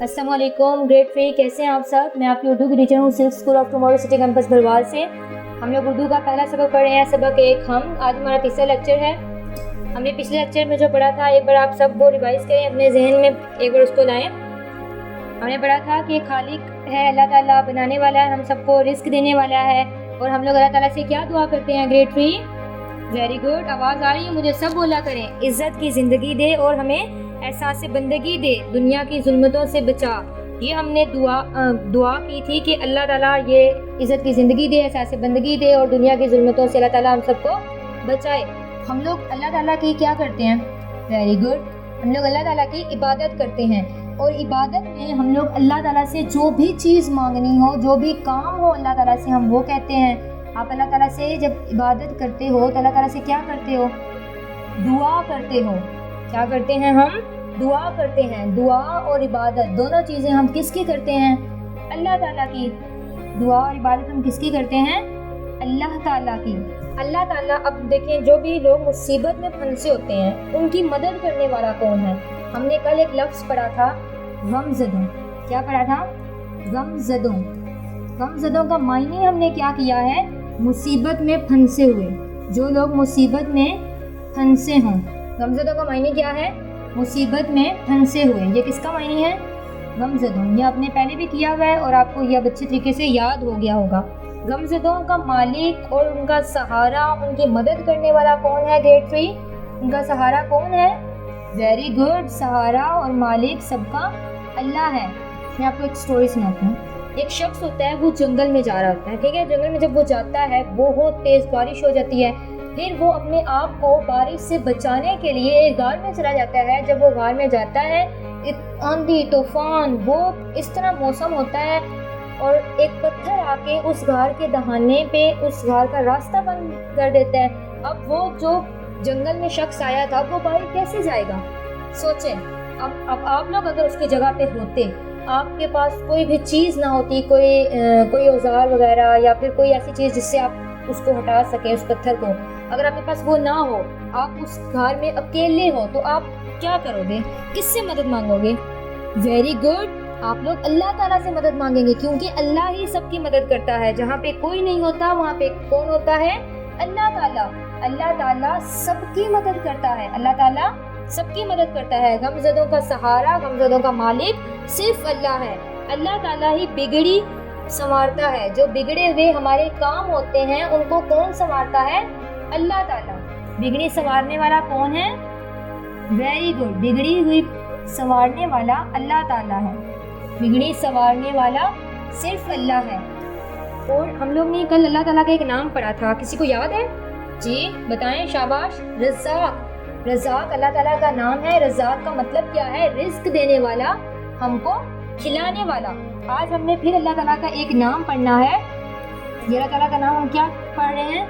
अस्सलाम वालेकुम ग्रेड 3 कैसे हैं आप सब। मैं आपकी उर्दू की टीचर हूँ silk school of tomorrow city campus Bharwal से। हम लोग उर्दू का पहला सबक पढ़ रहे हैं, सबक 1 हम। आज हमारा तीसरा लेक्चर है। हमने पिछले लेक्चर में जो पढ़ा था एक बार आप सब वो रिवाइज़ करें, अपने जहन में एक बार उसको लाएँ। हमने पढ़ा था कि खालिक है अल्लाह ताला, बनाने वाला है, हम सबको रिस्क देने वाला है। और हम लोग अल्लाह ताला से क्या दुआ करते हैं ग्रेड 3? वेरी गुड, आवाज़ आ रही है, मुझे सब बोला करें। इज़्ज़त की ज़िंदगी दे और हमें एहसास बंदगी दे, दुनिया की जुल्मतों से बचा। ये हमने दुआ की थी कि अल्लाह ताला ये इज़्ज़त की ज़िंदगी दे, एहसास बंदगी दे और दुनिया की जुल्मतों से अल्लाह ताला हम सबको बचाए। हम लोग अल्लाह ताला की क्या करते हैं? वेरी गुड, हम लोग अल्लाह ताला की इबादत करते हैं। और इबादत में हम लोग अल्लाह ताला से जो भी चीज़ मांगनी हो, जो भी काम हो अल्लाह ताला से, हम वो कहते हैं। आप अल्लाह ताला से जब इबादत करते हो तो अल्लाह ताला से क्या करते हो? दुआ करते हो। क्या करते हैं हम? दुआ करते हैं। दुआ और इबादत दोनों चीज़ें हम किसकी करते हैं? अल्लाह ताला की। दुआ और इबादत हम किसकी करते हैं? अल्लाह ताला की। अल्लाह ताला, अब देखें, जो भी लोग मुसीबत में फंसे होते हैं उनकी मदद करने वाला कौन है? हमने कल एक लफ्ज़ पढ़ा था, गमज़दों। क्या पढ़ा था? गमज़दों। गमज़दों का मायने हमने क्या किया है? मुसीबत में फंसे हुए, जो लोग मुसीबत में फंसे हों। गमज़दों का मायने क्या है? मुसीबत में फंसे हुए। ये किसका मायने है? गमज़दों। ये आपने पहले भी किया हुआ है और आपको यह अच्छे तरीके से याद हो गया होगा। गमज़दों का मालिक और उनका सहारा, उनकी मदद करने वाला कौन है ग्रेड 3? उनका सहारा कौन है? वेरी गुड, सहारा और मालिक सबका अल्लाह है। मैं आपको एक स्टोरी सुनाती हूँ। एक शख्स होता है, वो जंगल में जा रहा होता है, ठीक है। जंगल में जब वो जाता है, बहुत तेज़ बारिश हो जाती है। फिर वो अपने आप को बारिश से बचाने के लिए एक गार में चला जाता है। जब वो गार में जाता है, आंधी तूफान, वो इस तरह मौसम होता है और एक पत्थर आके उस गार के दहाने पे उस गार का रास्ता बंद कर देता है। अब वो जो जंगल में शख्स आया था, वो बाहर कैसे जाएगा? सोचें, अब आप लोग अगर उसकी जगह पे होते, आपके पास कोई भी चीज़ ना होती, कोई औजार वगैरह या फिर कोई ऐसी चीज़ जिससे आप उसको हटा सकें, उस पत्थर को, अगर आपके पास वो ना हो, आप उस घर में अकेले हो, तो आप क्या करोगे? किससे मदद मांगोगे? वेरी गुड, आप लोग अल्लाह ताला से मदद मांगेंगे, क्योंकि अल्लाह ही सबकी मदद करता है। जहाँ पे कोई नहीं होता वहाँ पे कौन होता है? अल्लाह ताला। अल्लाह ताला सबकी मदद करता है। अल्लाह ताला सबकी मदद करता है। गमज़दों का सहारा, गमज़दों का मालिक सिर्फ अल्लाह है। अल्लाह ताला ही बिगड़ी संवारता है। जो बिगड़े हुए हमारे काम होते हैं उनको कौन संवारता है? अल्लाह ताला। बिगड़ी संवारने वाला कौन है? वेरी गुड, बिगड़ी हुई संवारने वाला अल्लाह ताला है। बिगड़ी संवारने वाला सिर्फ अल्लाह है। और हम लोग ने कल अल्लाह ताला का एक नाम पढ़ा था, किसी को याद है? जी बताएं, शाबाश। रज़्ज़ाक़। रज़्ज़ाक़ अल्लाह ताला का नाम है। रज़्ज़ाक़ का मतलब क्या है? रिस्क देने वाला, हमको खिलाने वाला। आज हमने फिर अल्लाह ताला का एक नाम पढ़ना है। ये अल्लाह ताला का नाम हम क्या पढ़ रहे हैं?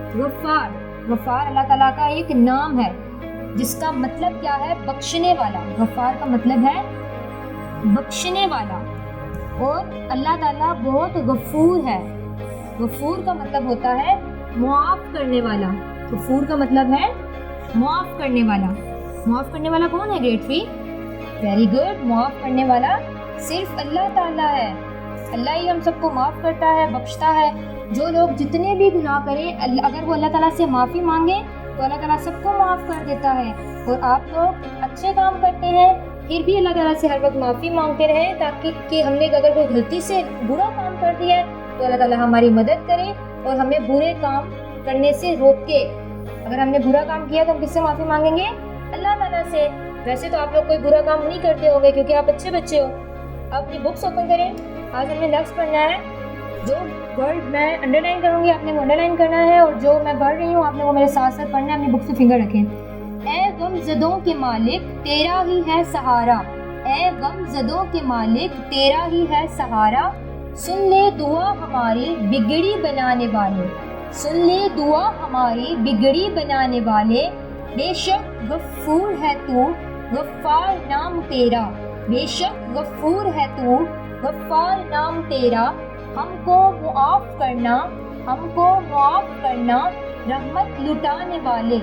गफ़्फ़ार। गफ़्फ़ार अल्लाह ताला का एक नाम है जिसका मतलब क्या है? बख्शने वाला। गफ़्फ़ार का मतलब है बख्शने वाला। और अल्लाह ताला बहुत गफ़ूर है। गफ़ूर का मतलब होता है मुआफ़ करने वाला। गफ़ूर का मतलब है मुआफ़ करने वाला। मुआफ़ करने वाला कौन है ग्रेड 3? वेरी गुड, मुआफ़ करने वाला सिर्फ अल्लाह ताला है। अल्लाह ही हम सबको माफ़ करता है, बख्शता है। जो लोग जितने भी गुनाह करें, अगर वो अल्लाह ताला से माफ़ी मांगे तो अल्लाह ताला सबको माफ़ कर देता है। और आप लोग अच्छे काम करते हैं, फिर भी अल्लाह ताला से हर वक्त माफ़ी मांगते रहें, ताकि कि हमने अगर कोई गलती से बुरा काम कर दिया है तो अल्लाह ताला हमारी मदद करे और हमें बुरे काम करने से रोके। अगर हमने बुरा काम किया तो हम किससे माफ़ी मांगेंगे? अल्लाह ताला से। वैसे तो आप लोग कोई बुरा काम नहीं करते होंगे क्योंकि आप अच्छे बच्चे हो। अब अपनी बुक्स ओपन करें। आज हमने लफ्ज़ पढ़ना है। जो वर्ड मैं अंडरलाइन करूँगी आपने वो अंडरलाइन करना है, और जो मैं पढ़ रही हूँ आपने वो मेरे साथ साथ पढ़ना है। अपनी बुक से फिंगर रखें। ए गमज़दों के मालिक तेरा ही है सहारा। ए गमज़दों के मालिक तेरा ही है सहारा। सुन ले दुआ हमारी बिगड़ी बनाने वाले। सुन ले दुआ हमारी बिगड़ी बनाने वाले। बेशक गफ़ूर है तू, गफ़्फ़ार नाम तेरा। बेशक गफ़ूर है तू, गफ़्फ़ार नाम तेरा। हमको मुआफ़ करना, हमको मुआफ़ करना, रहमत लुटाने वाले।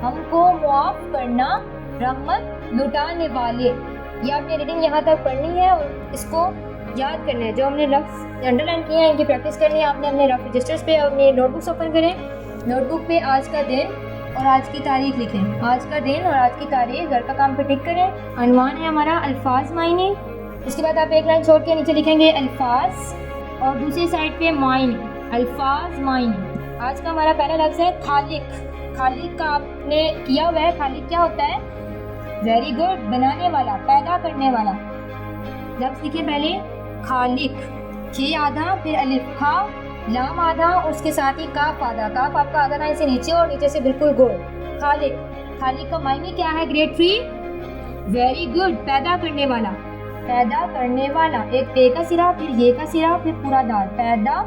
हमको मुआफ़ करना, रहमत लुटाने वाले। یہ آپ نے ریڈنگ یہاں تک پڑھنی ہے اور اس کو یاد کرنا ہے. جو ہم نے لفظ انڈر لائن کیے ہیں ان کی پریکٹس کرنی ہے. آپ نے اپنے رف رجسٹرز پہ اپنی نوٹ بکس اوپن کریں. نوٹ بک پہ آج کا دن اور آج کی تاریخ لکھیں. آج کا دن اور آج کی تاریخ گھر کا کام پہ ٹک کریں. عنوان ہے ہمارا الفاظ معنی. اس کے بعد آپ ایک لائن چھوڑ کے نیچے لکھیں گے الفاظ اور دوسری سائڈ پہ معنی. الفاظ معنی. آج کا ہمارا پہلا لفظ ہے خالق. خالق کا آپ نے کیا ہوا ہے. خالق کیا ہوتا ہے؟ ویری گڈ, بنانے والا, پیدا کرنے والا. لفظ لکھیں پہلے خالق, چھ آدھا, پھر الف خا, لام آدھا اور اس کے ساتھ ہی کاف آدھا. کاف آپ کا آدھا لائن سے نیچے اور نیچے سے بالکل گول. خالق. خالق کا معنی کیا ہے گریڈ 3؟ ویری گڈ, پیدا کرنے والا. پیدا کرنے والا. ایک پے کا سرا, پھر یہ کا سرا, پھر پورا دال. پیدا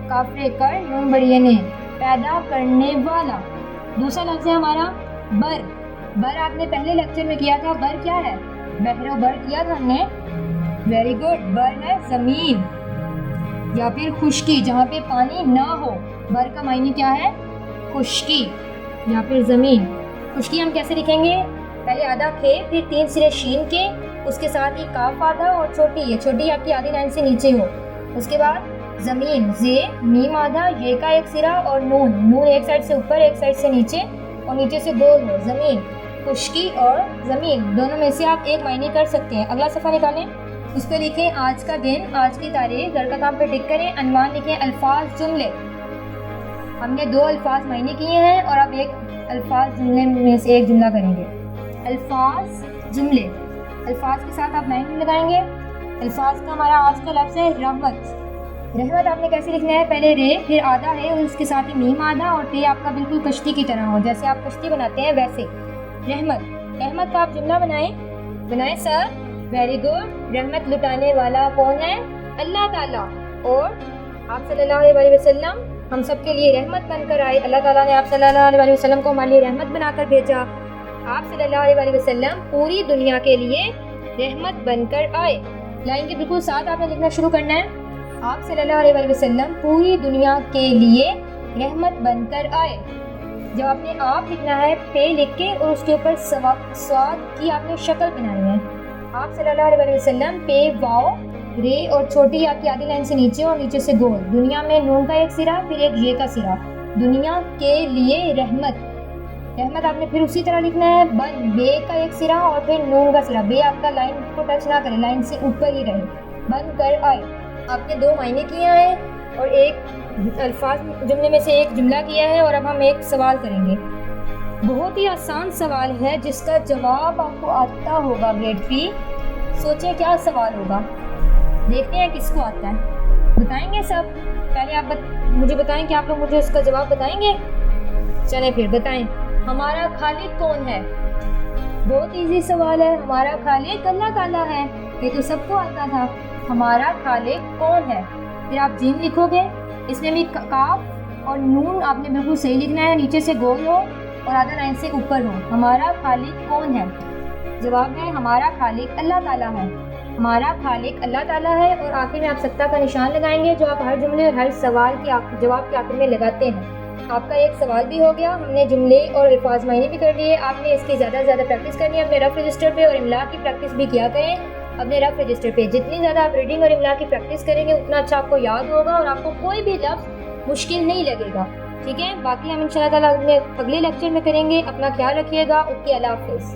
کافرے کر نون بڑی نے, پیدا کرنے والا. دوسرا لفظ ہے ہمارا بر. بر آپ نے پہلے لیکچر میں کیا تھا. بر کیا ہے؟ بحر و بر کیا تھا ہم نے. Very good. بر ہے زمین یا پھر خشکی, جہاں پہ پانی نہ ہو. بر کا معنی کیا ہے؟ خشکی یا پھر زمین. خشکی ہم کیسے لکھیں گے؟ پہلے آدھا کھے, پھر 3 سرے شین کے, اس کے ساتھ ہی کاف آدھا اور چھوٹی ہے. چھوٹی آپ کی آدھی لائن سے نیچے ہو. اس کے بعد زمین, زے, میم آدھا, یہ کا ایک سرا اور نون. نون ایک سائڈ سے اوپر ایک سائڈ سے نیچے اور نیچے سے گول ہو. زمین, خشکی اور زمین دونوں میں سے آپ ایک معنی کر سکتے ہیں. اگلا صفحہ نکالیں. اس پہ لکھیں آج کا دن, آج کی تاریخ, گھر کا کام پہ ٹک کریں. عنوان لکھیں الفاظ جملے. ہم نے 2 الفاظ معنی کیے ہیں اور اب ایک الفاظ جملے میں سے ایک جملہ کریں گے. الفاظ جملے. الفاظ کے ساتھ آپ معنی لگائیں گے. الفاظ کا ہمارا آج کا لفظ ہے رحمت. رحمت آپ نے کیسے لکھنا ہے؟ پہلے رے, پھر آدھا ہے اور اس کے ساتھ ہی میم آدھا اور تے آپ کا بالکل کشتی کی طرح ہو, جیسے آپ کشتی بناتے ہیں ویسے. رحمت. رحمت کا آپ جملہ بنائیں سر. Very good. رحمت لٹانے والا کون ہے؟ اللہ تعالیٰ. اور آپ صلی اللہ علیہ وسلم ہم سب کے لیے رحمت بن کر آئے. اللہ تعالیٰ نے آپ صلی اللہ علیہ وسلم کو ہمارے لیے رحمت بنا کر بھیجا. آپ صلی اللہ علیہ وسلم پوری دنیا کے لیے رحمت بن کر آئے. لائن کے بالکل ساتھ آپ نے لکھنا شروع کرنا ہے. آپ صلی اللہ علیہ وسلم پوری دنیا کے لیے رحمت بن کر آئے. جب آپ نے آپ لکھنا ہے پے لکھ کے اور اس کے اوپر سواد کی آپ نے شکل بنانی ہے. آپ صلی اللہ علیہ وسلم پے واو رے اور چھوٹی آپ کی آدھی لائن سے نیچے اور نیچے سے گول. دنیا میں نون کا ایک سرا, پھر ایک یہ کا سرا. دنیا کے لیے رحمت. رحمت آپ نے پھر اسی طرح لکھنا ہے. بن, بے کا ایک سرا اور پھر نون کا سرا. بے آپ کا لائن کو ٹچ نہ کرے, لائن سے اوپر ہی رہے. بن کر آئے. آپ نے 2 معنی کیے ہیں اور ایک الفاظ جملے میں سے ایک جملہ کیا ہے. اور اب ہم ایک سوال کریں گے. بہت ہی آسان سوال ہے جس کا جواب آپ کو آتا ہوگا گریڈ 3. سوچیں کیا سوال ہوگا. دیکھتے ہیں کس کو آتا ہے. بتائیں گے سب؟ پہلے آپ مجھے بتائیں کہ آپ لوگ مجھے اس کا جواب بتائیں گے. چلیں پھر بتائیں. ہمارا خالق کون ہے؟ بہت ایزی سوال ہے. ہمارا خالق اللہ تعالیٰ ہے. یہ تو سب کو آتا تھا. ہمارا خالق کون ہے؟ پھر آپ جیم لکھو گے. اس میں بھی کاف اور نون آپ نے بالکل صحیح لکھنا ہے, نیچے سے گول ہو اور آدھا لائن سے اوپر ہو. ہمارا خالق کون ہے؟ جواب ہے ہمارا خالق اللہ تعالیٰ ہے. ہمارا خالق اللہ تعالیٰ ہے. اور آخر میں آپ سکتا کا نشان لگائیں گے جو آپ ہر جملے اور ہر سوال کے جواب کے آخر میں لگاتے ہیں. آپ کا ایک سوال بھی ہو گیا. ہم نے جملے اور الفاظ معنی بھی کر لیے. آپ نے اس کی زیادہ سے زیادہ پریکٹس کرنی ہے اپنے رف رجسٹر پہ, اور املا کی پریکٹس بھی کیا کریں اپنے رف رجسٹر پہ. جتنی زیادہ آپ ریڈنگ اور املا کی پریکٹس کریں گے اتنا اچھا آپ کو یاد ہوگا اور آپ کو کوئی بھی لفظ مشکل نہیں لگے گا. ٹھیک ہے, باقی ہم انشاءاللہ تعالیٰ اگلے لیکچر میں کریں گے. اپنا خیال رکھیے گا. اوکے, اللہ حافظ.